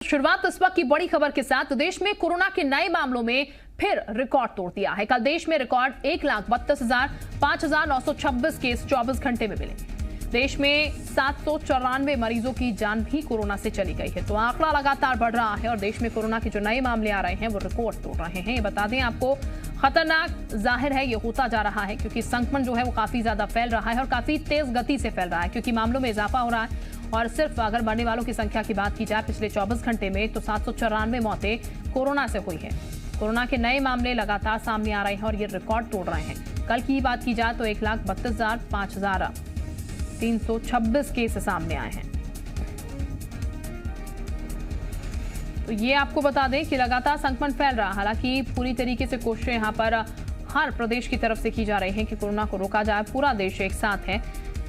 शुरुआत इस वक्त की बड़ी खबर के साथ। देश में कोरोना के नए मामलों में फिर रिकॉर्ड तोड़ दिया है। कल देश में रिकॉर्ड 1,32,5,926 केस 24 घंटे में मिले। देश में 794 मरीजों की जान भी कोरोना से चली गई है। तो आंकड़ा लगातार बढ़ रहा है और देश में कोरोना के जो नए मामले आ रहे हैं वो रिकॉर्ड तोड़ रहे हैं। ये बता दें आपको, खतरनाक जाहिर है ये होता जा रहा है क्योंकि संक्रमण जो है वो काफी ज्यादा फैल रहा है और काफी तेज गति से फैल रहा है क्योंकि मामलों में इजाफा हो रहा है। और सिर्फ अगर मरने वालों की संख्या की बात की जाए पिछले 24 घंटे में तो 794 मौतें कोरोना से हुई है। कोरोना के नए मामले लगातार सामने आ रहे हैं और ये रिकॉर्ड तोड़ रहे हैं। कल की बात की जाए तो 1,32,5,326 केस सामने आए हैं। तो ये आपको बता दें कि लगातार संक्रमण फैल रहा है। हालांकि पूरी तरीके से कोशिशें यहां पर हर प्रदेश की तरफ से की जा रही हैं कि कोरोना को रोका जाए। पूरा देश एक साथ है,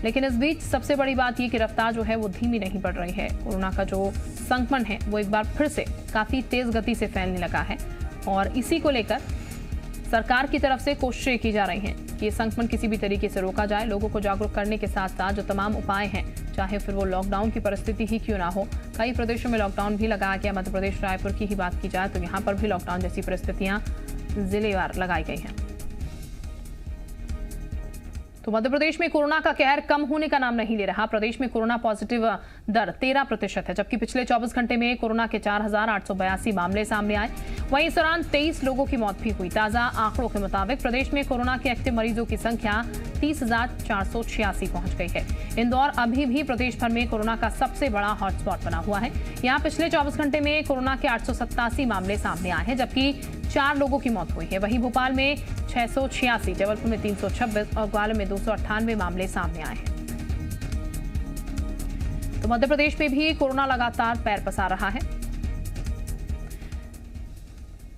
लेकिन इस बीच सबसे बड़ी बात यह कि रफ्तार जो है वो धीमी नहीं बढ़ रही है। कोरोना का जो संक्रमण है वो एक बार फिर से काफी तेज गति से फैलने लगा है और इसी को लेकर सरकार की तरफ से कोशिशें की जा रही हैं कि ये संक्रमण किसी भी तरीके से रोका जाए। लोगों को जागरूक करने के साथ साथ जो तमाम उपाय हैं, चाहे फिर वो लॉकडाउन की परिस्थिति ही क्यों ना हो, कई प्रदेशों में लॉकडाउन भी लगाया गया। मध्य प्रदेश रायपुर की ही बात की जाए तो यहाँ पर भी लॉकडाउन जैसी परिस्थितियां जिलेवार लगाई गई हैं। तो मध्य प्रदेश में कोरोना का कहर कम होने का नाम नहीं ले रहा। प्रदेश में कोरोना पॉजिटिव दर 13% है, जबकि पिछले 24 घंटे में कोरोना के 4,882 मामले सामने आए। वहीं इस दौरान 23 लोगों की मौत भी हुई। ताजा आंकड़ों के मुताबिक प्रदेश में कोरोना के एक्टिव मरीजों की संख्या 30,486 पहुंच गई है। इंदौर अभी भी प्रदेश भर में कोरोना का सबसे बड़ा हॉटस्पॉट बना हुआ है। यहाँ पिछले 24 घंटे में कोरोना के 887 मामले सामने आए हैं, जबकि 4 लोगों की मौत हुई है। वहीं भोपाल में 686, जबलपुर में 326 और ग्वालियर में 298 मामले सामने आए हैं। तो मध्य प्रदेश में भी कोरोना लगातार पैर पसार रहा है।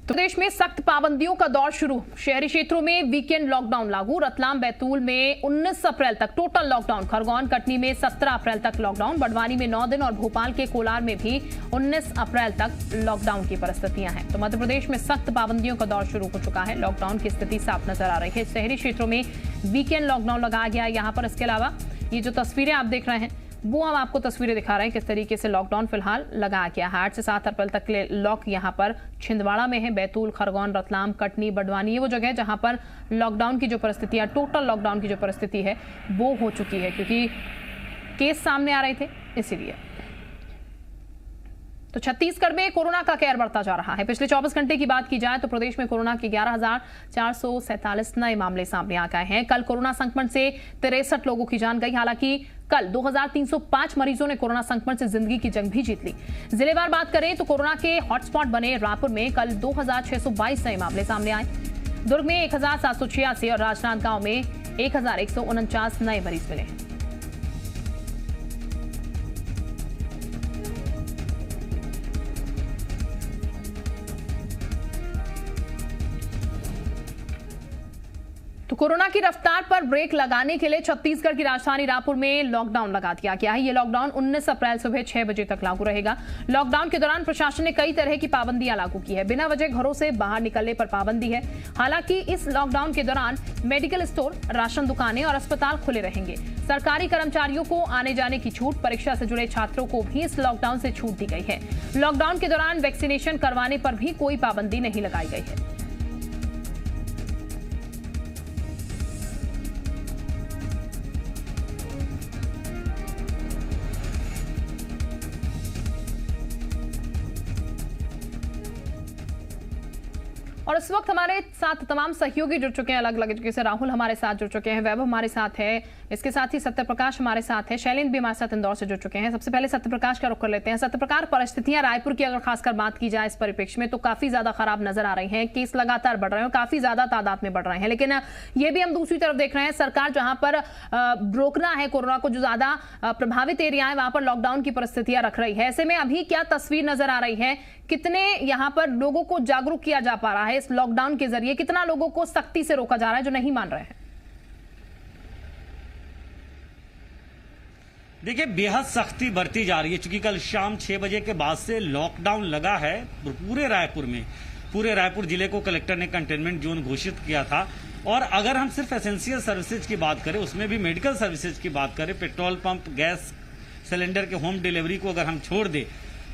तो प्रदेश में सख्त पाबंदियों का दौर शुरू। शहरी क्षेत्रों में वीकेंड लॉकडाउन लागू। रतलाम बैतूल में 19 अप्रैल तक टोटल लॉकडाउन। खरगोन कटनी में 17 अप्रैल तक लॉकडाउन। बड़वानी में 9 दिन और भोपाल के कोलार में भी 19 अप्रैल तक लॉकडाउन की परिस्थितियां हैं। तो मध्य प्रदेश में सख्त पाबंदियों का दौर शुरू हो चुका है। लॉकडाउन की स्थिति साफ नजर आ रही है। शहरी क्षेत्रों में वीकेंड लॉकडाउन लगाया गया है यहाँ पर। इसके अलावा ये जो तस्वीरें आप देख रहे हैं वो हम आपको तस्वीरें दिखा रहे हैं किस तरीके से लॉकडाउन फिलहाल लगाया गया है। 8 से 7 अप्रैल तक के लॉक यहाँ पर छिंदवाड़ा में है। बैतूल, खरगोन, रतलाम, कटनी, बड़वानी ये वो जगह है जहाँ पर लॉकडाउन की जो परिस्थिति है, टोटल लॉकडाउन की जो परिस्थिति है वो हो चुकी है क्योंकि केस सामने आ रहे थे इसीलिए। तो छत्तीसगढ़ में कोरोना का कहर बढ़ता जा रहा है। पिछले 24 घंटे की बात की जाए तो प्रदेश में कोरोना के 11,447 नए मामले सामने आ गए हैं। कल कोरोना संक्रमण से 63 लोगों की जान गई। हालांकि कल 2,305 मरीजों ने कोरोना संक्रमण से जिंदगी की जंग भी जीत ली। जिलेवार बात करें तो कोरोना के हॉटस्पॉट बने रायपुर में कल 2,622 नए मामले सामने आए। दुर्ग में 1,786 और राजनांदगांव में 1,149 नए मरीज मिले। तो कोरोना की रफ्तार पर ब्रेक लगाने के लिए छत्तीसगढ़ की राजधानी रायपुर में लॉकडाउन लगा दिया गया है। ये लॉकडाउन 19 अप्रैल सुबह 6 बजे तक लागू रहेगा। लॉकडाउन के दौरान प्रशासन ने कई तरह की पाबंदियां लागू की है। बिना वजह घरों से बाहर निकलने पर पाबंदी है। हालांकि इस लॉकडाउन के दौरान मेडिकल स्टोर, राशन दुकानें और अस्पताल खुले रहेंगे। सरकारी कर्मचारियों को आने जाने की छूट, परीक्षा से जुड़े छात्रों को भी इस लॉकडाउन से छूट दी गई है। लॉकडाउन के दौरान वैक्सीनेशन करवाने पर भी कोई पाबंदी नहीं लगाई गई है। और इस वक्त हमारे साथ तमाम सहयोगी जुड़ चुके हैं अलग अलग तरीके से। राहुल हमारे साथ जुड़ चुके हैं, वैभव हमारे साथ है, इसके साथ ही सत्यप्रकाश हमारे साथ है, शैलेंद्र भी हमारे साथ इंदौर से जुड़ चुके हैं। सबसे पहले सत्यप्रकाश का रुख कर लेते हैं। सत्यप्रकाश, परिस्थितियां रायपुर की अगर खासकर बात की जाए इस परिप्रेक्ष्य में तो काफी ज्यादा खराब नजर आ रही हैं। केस लगातार बढ़ रहे हैं, काफी ज्यादा तादाद में बढ़ रहे हैं। लेकिन ये भी हम दूसरी तरफ देख रहे हैं, सरकार जहां पर रोकना है कोरोना को, जो ज्यादा प्रभावित एरिया है वहां पर लॉकडाउन की परिस्थितियां रख रही है। ऐसे में अभी क्या तस्वीर नजर आ रही है? कितने यहाँ पर लोगों को जागरूक किया जा पा रहा है इस लॉकडाउन के जरिए? कितना लोगों को सख्ती से रोका जा रहा है जो नहीं मान रहे हैं? देखिए, बेहद सख्ती बरती जा रही है क्योंकि कल शाम 6 बजे के बाद से लॉकडाउन लगा है पूरे रायपुर में। पूरे रायपुर जिले को कलेक्टर ने कंटेनमेंट जोन घोषित किया था। और अगर हम सिर्फ एसेंशियल सर्विसेज की बात करें, उसमें भी मेडिकल सर्विसेज की बात करें, पेट्रोल पंप, गैस सिलेंडर के होम डिलीवरी को अगर हम छोड़ दें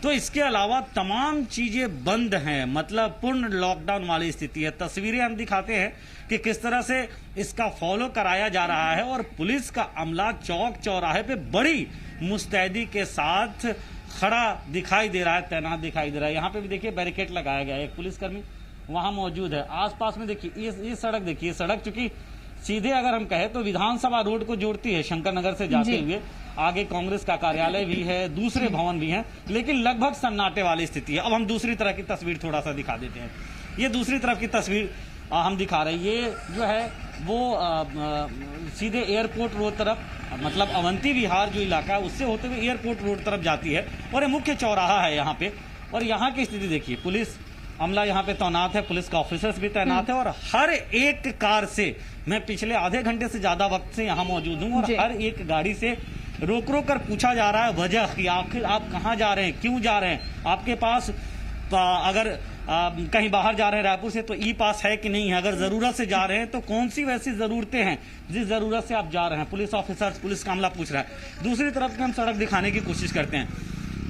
तो इसके अलावा तमाम चीजें बंद हैं, मतलब पूर्ण लॉकडाउन वाली स्थिति है। तस्वीरें हम दिखाते हैं कि किस तरह से इसका फॉलो कराया जा रहा है और पुलिस का अमला चौक चौराहे पे बड़ी मुस्तैदी के साथ खड़ा दिखाई दे रहा है, तैनात दिखाई दे रहा है। यहाँ पे भी देखिए बैरिकेड लगाया गया है, एक पुलिसकर्मी वहां मौजूद है। आसपास में देखिए ये सड़क देखिए, सड़क चूंकि सीधे अगर हम कहें तो विधानसभा रोड को जोड़ती है शंकर नगर से जाते हुए, आगे कांग्रेस का कार्यालय भी है, दूसरे भवन भी हैं, लेकिन लगभग सन्नाटे वाली स्थिति है। अब हम दूसरी तरह की तस्वीर थोड़ा सा दिखा देते हैं। ये दूसरी तरफ की तस्वीर हम दिखा रहे हैं। ये जो है वो सीधे एयरपोर्ट रोड तरफ, मतलब अवंती विहार जो इलाका है उससे होते हुए एयरपोर्ट रोड तरफ जाती है और ये मुख्य चौराहा है यहाँ पे। और यहाँ की स्थिति देखिए, पुलिस अमला यहाँ पे तैनात है, पुलिस का ऑफिसर्स भी तैनात है और हर एक कार से, मैं पिछले आधे घंटे से ज्यादा वक्त से यहाँ मौजूद हूँ और हर एक गाड़ी से रोक रोक कर पूछा जा रहा है वजह कि आखिर आप कहाँ जा रहे हैं, क्यों जा रहे हैं, आपके पास अगर कहीं बाहर जा रहे हैं रायपुर से तो ई पास है कि नहीं है, अगर जरूरत से जा रहे हैं तो कौन सी वैसी जरूरतें हैं जिस जरूरत से आप जा रहे हैं। पुलिस ऑफिसर, पुलिस का अमला पूछ रहा है। दूसरी तरफ की हम सड़क दिखाने की कोशिश करते हैं।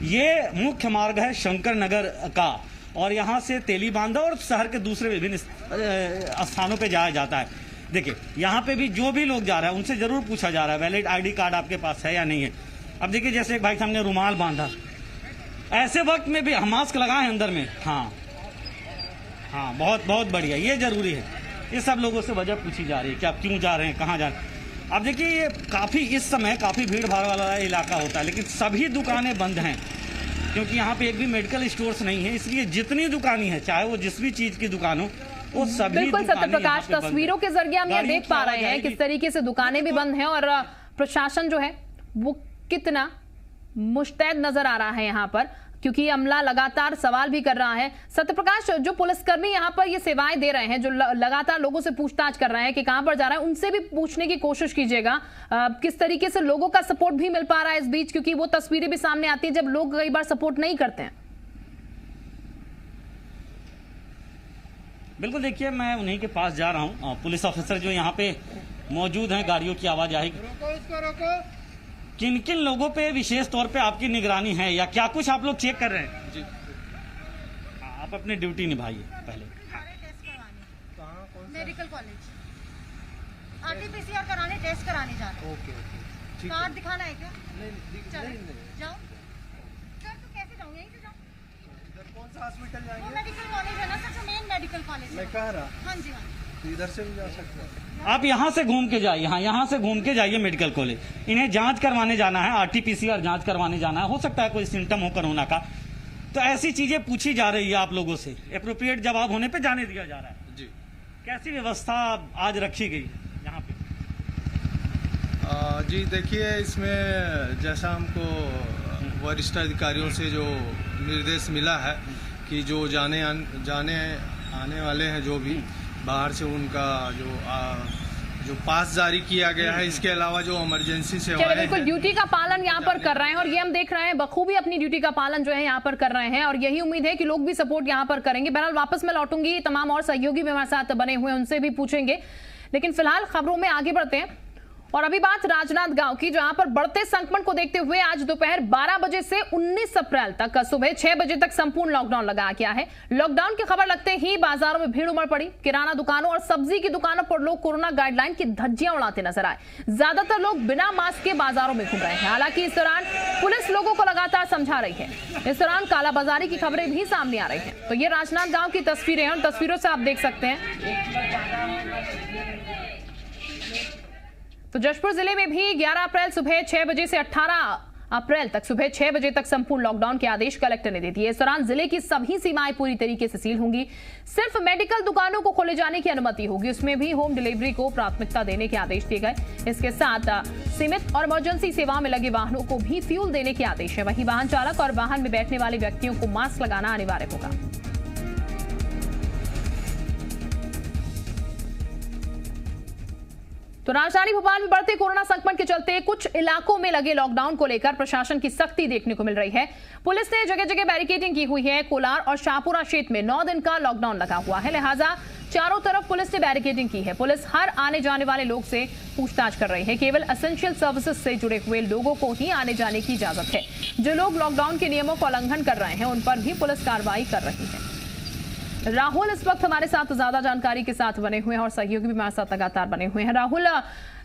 ये मुख्य मार्ग है शंकर नगर का और यहाँ से तेली बांधा और शहर के दूसरे विभिन्न स्थानों पे जाया जाता है। देखिए यहाँ पे भी जो भी लोग जा रहे हैं उनसे जरूर पूछा जा रहा है वैलिड आईडी कार्ड आपके पास है या नहीं है। अब देखिए जैसे एक भाई साहब ने रुमाल बांधा, ऐसे वक्त में भी हम मास्क लगाए हैं अंदर में। हाँ, बहुत बहुत बढ़िया, ये जरूरी है। ये सब लोगों से वजह पूछी जा रही है कि आप क्यों जा रहे हैं, कहाँ जा रहे हैं। अब देखिए ये काफी इस समय काफी भीड़ भाड़ वाला इलाका होता है, लेकिन सभी दुकानें बंद हैं क्योंकि यहाँ पे एक भी मेडिकल स्टोर्स नहीं है, इसलिए जितनी दुकानें हैं चाहे वो जिस भी चीज की दुकान हो वो सभी। बिल्कुल सत्यप्रकाश, तस्वीरों के जरिए हम ये देख पा रहे हैं किस तरीके से दुकानें भी बंद हैं और प्रशासन जो है वो कितना मुस्तैद नजर आ रहा है यहाँ पर, क्योंकि अमला लगातार सवाल भी कर रहा है। सत्यप्रकाश, जो पुलिसकर्मी यहाँ पर ये सेवाएं दे रहे हैं, जो लगातार लोगों से पूछताछ कर रहे हैं कि कहां पर जा रहा है, उनसे भी पूछने की कोशिश कीजिएगा किस तरीके से लोगों का सपोर्ट भी मिल पा रहा है इस बीच, क्योंकि वो तस्वीरें भी सामने आती है जब लोग कई बार सपोर्ट नहीं करते हैं। बिल्कुल, देखिए मैं उन्हीं के पास जा रहा हूँ। पुलिस ऑफिसर जो यहाँ पे मौजूद हैं, गाड़ियों की आवाज आएगी। किन किन लोगों पे विशेष तौर पे आपकी निगरानी है या क्या कुछ आप लोग चेक कर रहे हैं? जी, आप अपनी ड्यूटी निभाइए पहले। मेडिकल कॉलेज आरटीपीसीआर कराने, टेस्ट कराने जा रहे हैं। ओके, कार्ड दिखाना है क्या? नहीं, जाओ सर। तो कैसे जाऊँ? यहीं से जाओ। इधर कौन सा हॉस्पिटल जाएंगे? वो मेडिकल कॉलेज है ना सर, मेन मेडिकल कॉलेज। मैं कह रहा। हाँ जी, हाँ, इधर से भी जा सकते हैं आप। यहाँ से घूम के जाइए। हाँ, यहाँ से घूम के जाइए मेडिकल कॉलेज। इन्हें जांच करवाने जाना है, आरटीपीसीआर जांच करवाने जाना है। हो सकता है कोई सिम्टम हो कोरोना का, तो ऐसी चीजें पूछी जा रही है आप लोगों से। एप्रोप्रिएट जवाब होने पे जाने दिया जा रहा है। जी, कैसी व्यवस्था आज रखी गई यहाँ पे? जी देखिए, इसमें जैसा हमको वरिष्ठ अधिकारियों से जो निर्देश मिला है कि जो जाने आने वाले हैं, जो भी बाहर से, उनका जो पास जारी किया गया है, इसके अलावा जो इमरजेंसी सेवाएं बिल्कुल ड्यूटी का पालन यहाँ पर कर रहे हैं और ये हम देख रहे हैं बखूबी अपनी ड्यूटी का पालन जो है यहाँ पर कर रहे हैं और यही उम्मीद है कि लोग भी सपोर्ट यहाँ पर करेंगे। बहरहाल वापस मैं लौटूंगी, तमाम और सहयोगी भी हमारे साथ बने हुए उनसे भी पूछेंगे, लेकिन फिलहाल खबरों में आगे बढ़ते हैं। और अभी बात राजनांदगांव की, जहां पर बढ़ते संक्रमण को देखते हुए आज दोपहर 12 बजे से 19 अप्रैल तक सुबह 6 बजे तक संपूर्ण लॉकडाउन लगाया गया है। लॉकडाउन की खबर लगते ही बाजारों में भीड़ उमड़ पड़ी। किराना दुकानों और सब्जी की दुकानों पर लोग कोरोना गाइडलाइन की धज्जियां उड़ाते नजर आए। ज्यादातर लोग बिना मास्क के बाजारों में घूम रहे हैं। हालांकि इस दौरान पुलिस लोगों को लगातार समझा रही है। इस दौरान कालाबाजारी की खबरें भी सामने आ रही है। तो ये राजनांदगांव की तस्वीरें हैं और तस्वीरों से आप देख सकते हैं तो जशपुर जिले में भी 11 अप्रैल सुबह 6 बजे से 18 अप्रैल तक सुबह 6 बजे तक संपूर्ण लॉकडाउन के आदेश कलेक्टर ने दे दिए। इस दौरान जिले की सभी सीमाएं पूरी तरीके से सील होंगी। सिर्फ मेडिकल दुकानों को खोले जाने की अनुमति होगी, उसमें भी होम डिलीवरी को प्राथमिकता देने के आदेश दिए गए। इसके साथ सीमित और इमरजेंसी सेवा में लगे वाहनों को भी फ्यूल देने के आदेश है। वहीं वाहन चालक और वाहन में बैठने वाले व्यक्तियों को मास्क लगाना अनिवार्य होगा। तो राजधानी भोपाल में बढ़ते कोरोना संक्रमण के चलते कुछ इलाकों में लगे लॉकडाउन को लेकर प्रशासन की सख्ती देखने को मिल रही है। पुलिस ने जगह जगह बैरिकेडिंग की हुई है। कोलार और शाहपुरा क्षेत्र में 9 दिन का लॉकडाउन लगा हुआ है, लिहाजा चारों तरफ पुलिस ने बैरिकेडिंग की है। पुलिस हर आने जाने वाले लोग से पूछताछ कर रही है। केवल एसेंशियल सर्विसेज से जुड़े हुए लोगों को ही आने जाने की इजाजत है। जो लोग लॉकडाउन के नियमों का उल्लंघन कर रहे हैं उन पर भी पुलिस कार्रवाई कर रही है। राहुल इस वक्त हमारे साथ ज्यादा जानकारी के साथ बने हुए हैं और सहयोगी भी हमारे साथ लगातार बने हुए हैं। राहुल,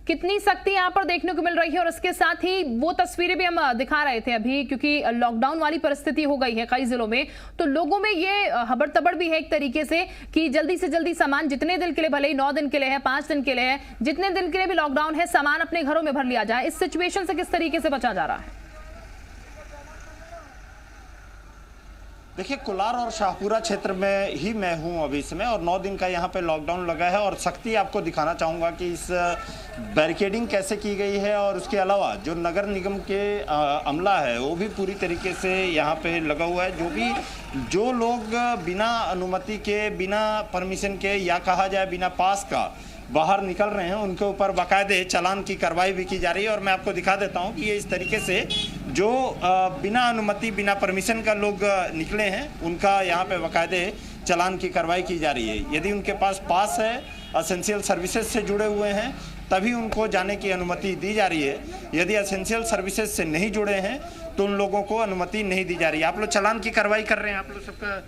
कितनी सख्ती यहाँ पर देखने को मिल रही है और इसके साथ ही वो तस्वीरें भी हम दिखा रहे थे अभी, क्योंकि लॉकडाउन वाली परिस्थिति हो गई है कई जिलों में, तो लोगों में ये हबड़ तबड़ भी है एक तरीके से कि जल्दी से जल्दी सामान, जितने दिन के लिए, भले ही 9 दिन के लिए है, 5 दिन के लिए है, जितने दिन के लिए भी लॉकडाउन है, सामान अपने घरों में भर लिया जाए। इस सिचुएशन से किस तरीके से बचा जा रहा है? देखिए, कोलार और शाहपुरा क्षेत्र में ही मैं हूं अभी समय, और 9 दिन का यहां पे लॉकडाउन लगा है। और सख्ती आपको दिखाना चाहूँगा कि इस बैरिकेडिंग कैसे की गई है, और उसके अलावा जो नगर निगम के अमला है वो भी पूरी तरीके से यहां पे लगा हुआ है। जो लोग बिना अनुमति के, बिना परमिशन के, या कहा जाए बिना पास का बाहर निकल रहे हैं, उनके ऊपर बाकायदे चालान की कार्रवाई भी की जा रही है। और मैं आपको दिखा देता हूं कि ये इस तरीके से जो बिना अनुमति, बिना परमिशन का लोग निकले हैं, उनका यहाँ पे बाकायदे चालान की कार्रवाई की जा रही है। यदि उनके पास पास है, एसेंशियल सर्विसेज से जुड़े हुए हैं, तभी उनको जाने की अनुमति दी जा रही है। यदि एसेंशियल सर्विसेज से नहीं जुड़े हैं तो उन लोगों को अनुमति नहीं दी जा रही है। आप लोग चालान की कार्रवाई कर रहे हैं, आप लोग सबका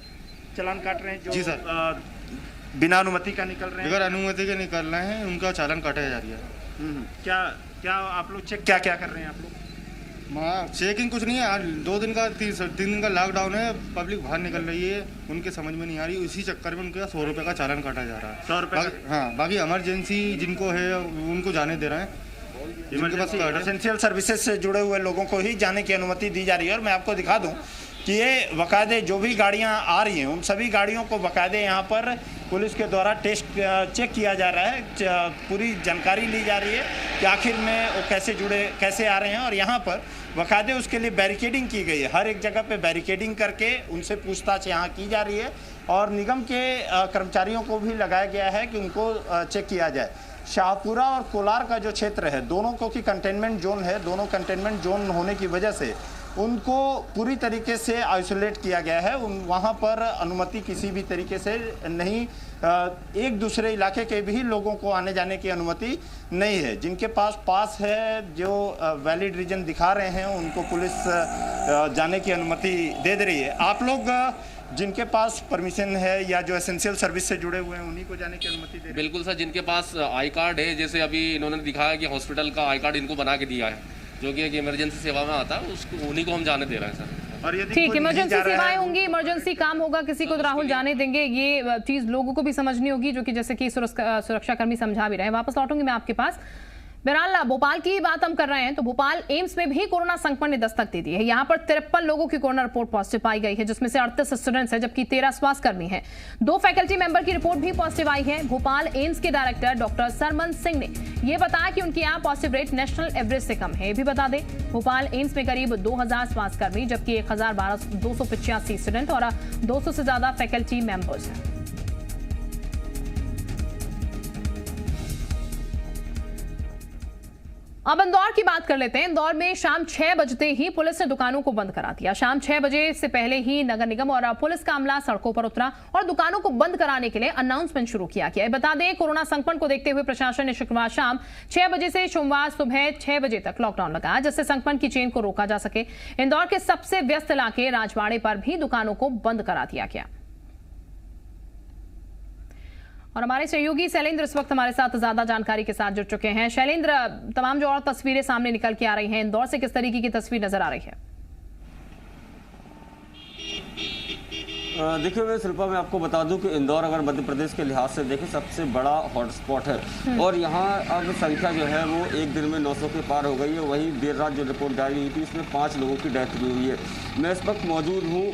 चालान काट रहे हैं जो? जी सर। बिना अनुमति का निकल रहे हैं, बगैर अनुमति के निकल रहे हैं, उनका चालान काटा जा रही है। क्या आप लोग चेक क्या कर रहे हैं आप लोग? चेकिंग कुछ नहीं है। 2 दिन का 3 दिन का लॉकडाउन है, पब्लिक बाहर निकल रही है, उनके समझ में नहीं आ रही। उसी चक्कर में उनके 100 रुपये का चालान काटा जा रहा है। 100 रुपये? हाँ, बाकी इमरजेंसी जिनको है उनको जाने दे रहे हैं। एसेंशियल सर्विसेज से जुड़े हुए लोगों को ही जाने की अनुमति दी जा रही है। और मैं आपको दिखा दूं कि ये बाकायदे जो भी गाड़ियां आ रही हैं, उन सभी गाड़ियों को बाकायदे यहाँ पर पुलिस के द्वारा चेक किया जा रहा है। पूरी जानकारी ली जा रही है कि आखिर में वो कैसे आ रहे हैं। और यहाँ पर बाकायदे उसके लिए बैरिकेडिंग की गई है। हर एक जगह पे बैरिकेडिंग करके उनसे पूछताछ यहाँ की जा रही है। और निगम के कर्मचारियों को भी लगाया गया है कि उनको चेक किया जाए। शाहपुरा और कोलार का जो क्षेत्र है, दोनों को की कंटेनमेंट जोन है, दोनों कंटेनमेंट जोन होने की वजह से उनको पूरी तरीके से आइसोलेट किया गया है। वहाँ पर अनुमति किसी भी तरीके से नहीं, एक दूसरे इलाके के भी लोगों को आने जाने की अनुमति नहीं है। जिनके पास है, जो वैलिड रीजन दिखा रहे हैं, उनको पुलिस जाने की अनुमति दे रही है। आप लोग जिनके पास परमिशन है या जो एसेंशियल सर्विस से जुड़े हुए हैं, उन्हीं को जाने की अनुमति दे रही है? बिल्कुल सर, जिनके पास आई कार्ड है, जैसे अभी इन्होंने दिखाया कि हॉस्पिटल का आई कार्ड इनको बना के दिया है, जो कि एक इमरजेंसी सेवा में आता है, उसको उन्हीं को हम जाने दे रहे हैं सर। और यदि ठीक, इमरजेंसी सेवाएं होंगी, इमरजेंसी काम होगा, किसी को राहुल जाने देंगे, ये चीज लोगों को भी समझनी होगी, जो कि जैसे कि सुरक्षाकर्मी समझा भी रहे हैं। वापस लौटूंगी मैं आपके पास। बहरहाल भोपाल की बात हम कर रहे हैं तो भोपाल एम्स में भी कोरोना संक्रमण ने दस्तक दे दी है। यहां पर 53 लोगों की कोरोना रिपोर्ट पॉजिटिव पाई गई है, जिसमें से 38 स्टूडेंट्स हैं, जबकि 13 स्वास्थ्यकर्मी हैं। 2 फैकल्टी मेंबर की रिपोर्ट भी पॉजिटिव आई है। भोपाल एम्स के डायरेक्टर डॉक्टर सरमन सिंह ने यह बताया कि उनके यहाँ पॉजिटिव रेट नेशनल एवरेज से कम है। ये भी बता दें, भोपाल एम्स में करीब 2000 स्वास्थ्यकर्मी, जबकि 1285 स्टूडेंट और 200 से ज्यादा फैकल्टी मेंबर्स हैं। अब इंदौर की बात कर लेते हैं। इंदौर में शाम 6 बजते ही पुलिस ने दुकानों को बंद करा दिया। शाम 6 बजे से पहले ही नगर निगम और पुलिस का अमला सड़कों पर उतरा और दुकानों को बंद कराने के लिए अनाउंसमेंट शुरू किया गया। बता दें, कोरोना संक्रमण को देखते हुए प्रशासन ने शुक्रवार शाम 6 बजे से सोमवार सुबह 6 बजे तक लॉकडाउन लगाया, जिससे संक्रमण की चेन को रोका जा सके। इंदौर के सबसे व्यस्त इलाके राजवाड़े पर भी दुकानों को बंद करा दिया गया। और हमारे सहयोगी शैलेंद्र इस वक्त हमारे साथ ज्यादा जानकारी के साथ जुड़ चुके हैं। शैलेंद्र, तमाम जो और तस्वीरें सामने निकल के आ रही हैं, इंदौर से किस तरीके की तस्वीर नजर आ रही है? देखिए मैं शिल्पा, मैं आपको बता दूं कि इंदौर अगर मध्य प्रदेश के लिहाज से देखें सबसे बड़ा हॉटस्पॉट है। और यहाँ अब संख्या जो है वो एक दिन में 900 के पार हो गई है। वहीं देर रात जो रिपोर्ट जारी हुई थी, इसमें 5 लोगों की डेथ भी हुई है। मैं इस वक्त मौजूद हूँ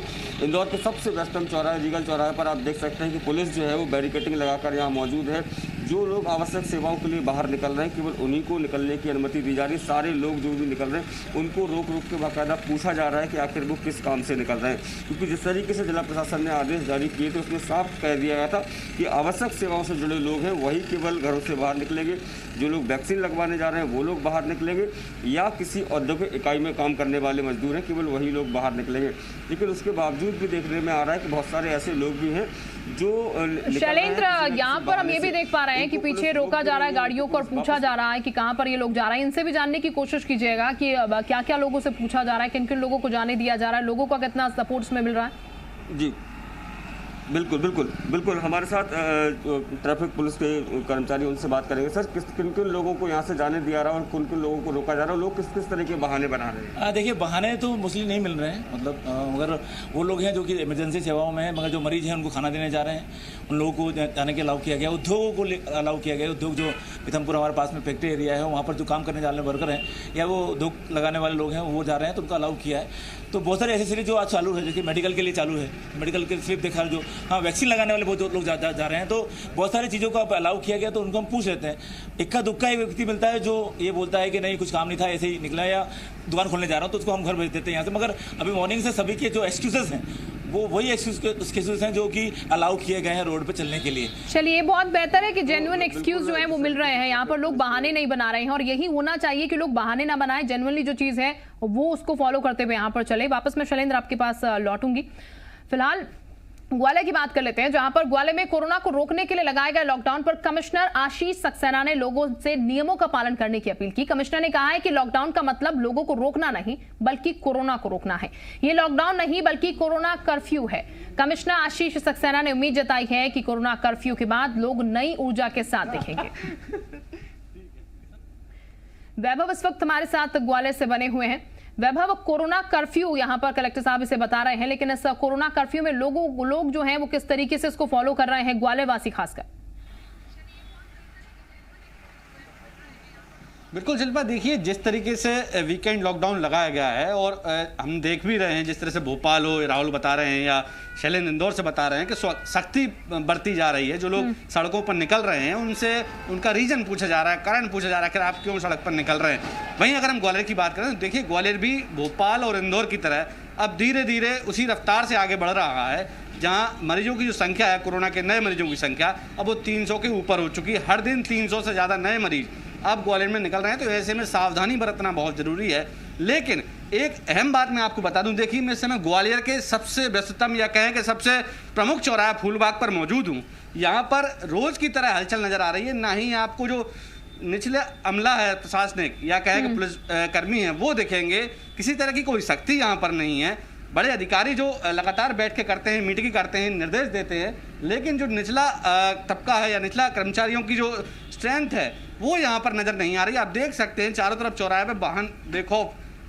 इंदौर के सबसे वेस्टर्न चौराहे, रीगल चौराहे पर। आप देख सकते हैं कि पुलिस जो है वो बैरिकेडिंग लगाकर यहाँ मौजूद है। जो लोग आवश्यक सेवाओं के लिए बाहर निकल रहे हैं, केवल उन्हीं को निकलने की अनुमति दी जा रही है। सारे लोग जो भी निकल रहे हैं उनको रोक के बाकायदा पूछा जा रहा है कि आखिर वो किस काम से निकल रहे हैं। क्योंकि जिस तरीके से जिला प्रशासन ने आदेश जारी किए थे, उसमें साफ कह दिया गया था कि आवश्यक सेवाओं से जुड़े लोग हैं वही केवल घरों से बाहर निकलेंगे। जो लोग वैक्सीन लगवाने जा रहे हैं वो लोग बाहर निकलेंगे, या किसी औद्योगिक इकाई में काम करने वाले मजदूर हैं केवल वही लोग बाहर निकलेंगे। लेकिन उसके बावजूद भी देखने में आ रहा है कि बहुत सारे ऐसे लोग भी हैं जो शैलेंद्र, यहाँ पर हम ये भी देख पा रहे हैं कि पीछे रोका जा रहा है गाड़ियों को और पूछा जा रहा है कि कहाँ पर ये लोग जा रहे हैं। इनसे भी जानने की कोशिश कीजिएगा कि क्या क्या लोगों से पूछा जा रहा है, किन किन लोगों को जाने दिया जा रहा है, लोगों का कितना सपोर्ट इसमें मिल रहा है। जी बिल्कुल बिल्कुल बिल्कुल, हमारे साथ ट्रैफिक पुलिस के कर्मचारी, उनसे बात करेंगे। सर, किन किन लोगों को यहाँ से जाने दिया रहा है और किन किन लोगों को रोका जा रहा है, लोग किस किस तरह के बहाने बना रहे हैं? देखिए, बहाने तो मोस्टली नहीं मिल रहे हैं, मतलब मगर वो लोग हैं जो कि इमरजेंसी सेवाओं में हैं, मगर जो मरीज हैं उनको खाना देने जा रहे हैं, उन लोगों को जाने के अलाउ किया गया। उद्योगों को अलाउ किया गया। उद्योग जो पीथमपुर हमारे पास में फैक्ट्री एरिया है, वहाँ पर जो काम करने वाले वर्कर हैं या वो उद्योग लगाने वाले लोग हैं वो जा रहे हैं, तो उनको अलाउ किया है। तो बहुत सारे ऐसे सीरीज जो आज चालू है, जैसे मेडिकल के लिए चालू है, मेडिकल के स्लिप देखा जो, हाँ वैक्सीन लगाने वाले बहुत लोग जा रहे हैं, तो बहुत सारी चीज़ों को अलाउ किया गया। तो उनको हम पूछ लेते हैं। इक्का दुक्का एक व्यक्ति मिलता है जो ये बोलता है कि नहीं कुछ काम नहीं था, ऐसे ही निकला या दुकान खोलने जा रहा हूँ, तो उसको हम घर भेज देते हैं यहाँ से। मगर अभी मॉर्निंग से सभी के जो एक्सक्यूजेस हैं वो वही एक्सक्यूजेस हैं जो कि अलाउ किए गए हैं रोड पे चलने के लिए। चलिए, बहुत बेहतर है कि जेन्युइन एक्सक्यूज जो है वो मिल रहे हैं। यहाँ पर लोग बहाने नहीं बना रहे हैं और यही होना चाहिए कि लोग बहाने ना बनाएं, जेन्युइनली जो चीज है वो उसको फॉलो करते हुए यहाँ पर चले। वापस मैं शैलेंद्र आपके पास लौटूंगी। फिलहाल ग्वालियर की बात कर लेते हैं, जहां पर ग्वालियर में कोरोना को रोकने के लिए लगाए गए लॉकडाउन पर कमिश्नर आशीष सक्सेना ने लोगों से नियमों का पालन करने की अपील की। कमिश्नर ने कहा है कि लॉकडाउन का मतलब लोगों को रोकना नहीं बल्कि कोरोना को रोकना है। ये लॉकडाउन नहीं बल्कि कोरोना कर्फ्यू है। कमिश्नर आशीष सक्सेना ने उम्मीद जताई है कि कोरोना कर्फ्यू के बाद लोग नई ऊर्जा के साथ दिखेंगे। वैभव इस वक्त हमारे साथ ग्वालियर से बने हुए हैं। वैभव, कोरोना कर्फ्यू यहाँ पर कलेक्टर साहब इसे बता रहे हैं, लेकिन इस कोरोना कर्फ्यू में लोग जो हैं वो किस तरीके से इसको फॉलो कर रहे हैं, ग्वालियर वासी खासकर? बिल्कुल शिल्पा, देखिए जिस तरीके से वीकेंड लॉकडाउन लगाया गया है और हम देख भी रहे हैं, जिस तरह से भोपाल हो, राहुल बता रहे हैं या शैलेंद्र इंदौर से बता रहे हैं कि सख्ती बरती जा रही है। जो लोग सड़कों पर निकल रहे हैं उनसे उनका रीजन पूछा जा रहा है, कारण पूछा जा रहा है कि आप क्यों सड़क पर निकल रहे हैं। वहीं अगर हम ग्वालियर की बात करें तो देखिए, ग्वालियर भी भोपाल और इंदौर की तरह अब धीरे धीरे उसी रफ्तार से आगे बढ़ रहा है, जहाँ मरीजों की जो संख्या है, कोरोना के नए मरीजों की संख्या अब वो 300 के ऊपर हो चुकी है। हर दिन 300 से ज़्यादा नए मरीज अब ग्वालियर में निकल रहे हैं। तो ऐसे में सावधानी बरतना बहुत ज़रूरी है। लेकिन एक अहम बात मैं आपको बता दूं, देखिए मैं इस समय ग्वालियर के सबसे व्यस्ततम या कहें कि सबसे प्रमुख चौराहा फूलबाग पर मौजूद हूं। यहाँ पर रोज़ की तरह हलचल नज़र आ रही है। ना ही आपको जो निचले अमला है, प्रशासनिक या कहें कि पुलिस कर्मी हैं, वो दिखेंगे। किसी तरह की कोई सख्ती यहाँ पर नहीं है। बड़े अधिकारी जो लगातार बैठ के करते हैं, मीटिंग करते हैं, निर्देश देते हैं, लेकिन जो निचला तबका है या निचला कर्मचारियों की जो स्ट्रेंथ है वो यहाँ पर नज़र नहीं आ रही। आप देख सकते हैं चारों तरफ चौराहे पे वाहन देखो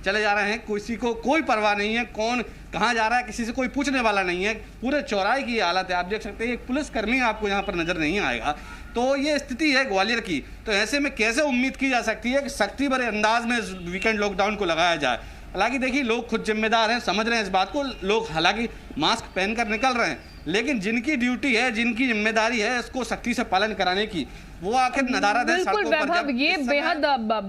चले जा रहे हैं, किसी को कोई परवाह नहीं है कौन कहाँ जा रहा है, किसी से कोई पूछने वाला नहीं है। पूरे चौराहे की हालत है, आप देख सकते हैं। एक पुलिसकर्मी आपको यहाँ पर नज़र नहीं आएगा। तो ये स्थिति है ग्वालियर की। तो ऐसे में कैसे उम्मीद की जा सकती है कि सख्ती भरे अंदाज में वीकेंड लॉकडाउन को लगाया जाए? हालांकि देखिए, लोग खुद जिम्मेदार हैं, समझ रहे हैं इस बात को। लोग हालांकि मास्क पहनकर निकल रहे हैं, लेकिन जिनकी ड्यूटी है, जिनकी जिम्मेदारी है इसको सख्ती से पालन कराने की, वो आखिर नदारद है। बिल्कुल वैभव, ये बेहद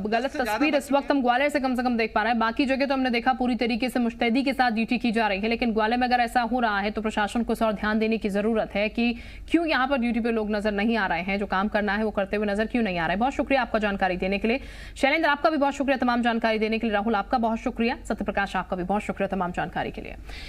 गलत तस्वीर इस वक्त हम ग्वालियर से कम देख पा रहे हैं। बाकी जगह तो हमने देखा पूरी तरीके से मुस्तैदी के साथ ड्यूटी की जा रही है, लेकिन ग्वालियर में अगर ऐसा हो रहा है तो प्रशासन को इस और ध्यान देने की जरूरत है कि क्यों यहाँ पर ड्यूटी पे लोग नजर नहीं आ रहे हैं, जो काम करना है वो करते हुए नजर क्यों नहीं आ रहे। बहुत शुक्रिया आपका जानकारी देने के लिए। शैलेंद्र, आपका भी बहुत शुक्रिया तमाम जानकारी देने के लिए। राहुल, आपका बहुत शुक्रिया। सत्यप्रकाश, आपका भी बहुत शुक्रिया तमाम जानकारी के लिए।